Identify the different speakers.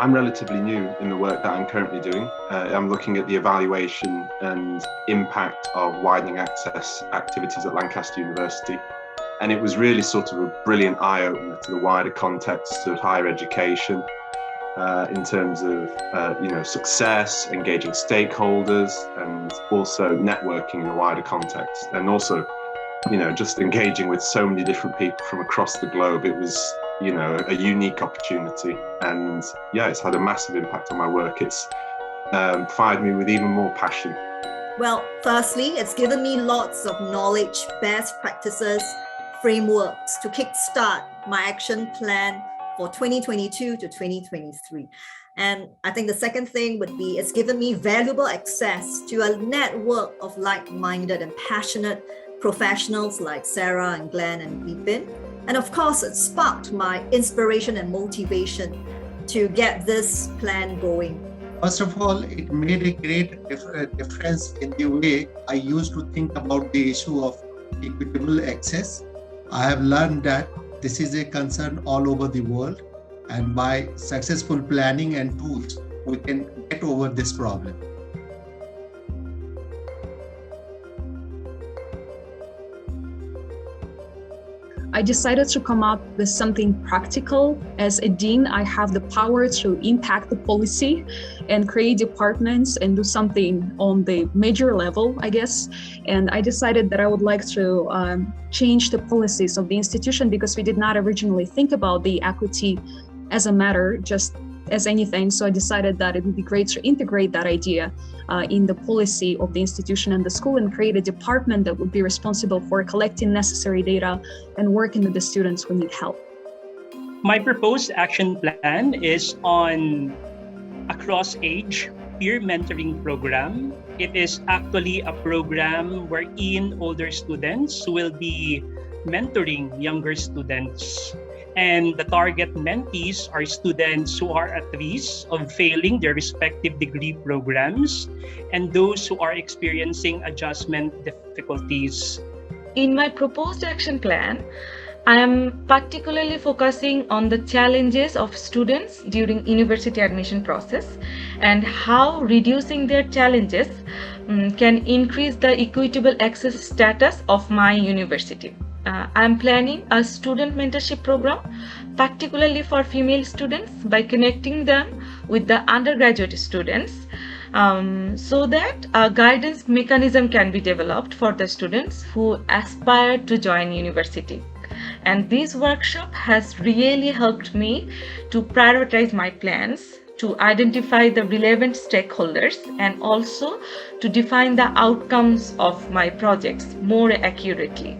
Speaker 1: I'm relatively new in the work that I'm currently doing. I'm looking at the evaluation and impact of widening access activities at Lancaster University. And it was really sort of a brilliant eye-opener to the wider context of higher education in terms of success, engaging stakeholders, and also networking in a wider context. And also, just engaging with so many different people from across the globe. It was a unique opportunity, and it's had a massive impact on my work. It's fired me with even more passion.
Speaker 2: Well, firstly, it's given me lots of knowledge, best practices, frameworks to kickstart my action plan for 2022 to 2023. And I think the second thing would be it's given me valuable access to a network of like-minded and passionate professionals like Sarah and Glenn and Vipin. And of course, it sparked my inspiration and motivation to get this plan going.
Speaker 3: First of all, it made a great difference in the way I used to think about the issue of equitable access. I have learned that this is a concern all over the world, and by successful planning and tools, we can get over this problem.
Speaker 4: I decided to come up with something practical. As a dean, I have the power to impact the policy and create departments and do something on the major level, I guess. And I decided that I would like to change the policies of the institution, because we did not originally think about the equity as a matter, just as anything. So I decided that it would be great to integrate that idea in the policy of the institution and the school, and create a department that would be responsible for collecting necessary data and working with the students who need help.
Speaker 5: My proposed action plan is on a cross-age peer mentoring program. It is actually a program wherein older students will be mentoring younger students. And the target mentees are students who are at risk of failing their respective degree programs and those who are experiencing adjustment difficulties.
Speaker 6: In my proposed action plan, I am particularly focusing on the challenges of students during university admission process and how reducing their challenges can increase the equitable access status of my university. I'm planning a student mentorship program, particularly for female students, by connecting them with the undergraduate students so that a guidance mechanism can be developed for the students who aspire to join university. And this workshop has really helped me to prioritize my plans, to identify the relevant stakeholders, and also to define the outcomes of my projects more accurately.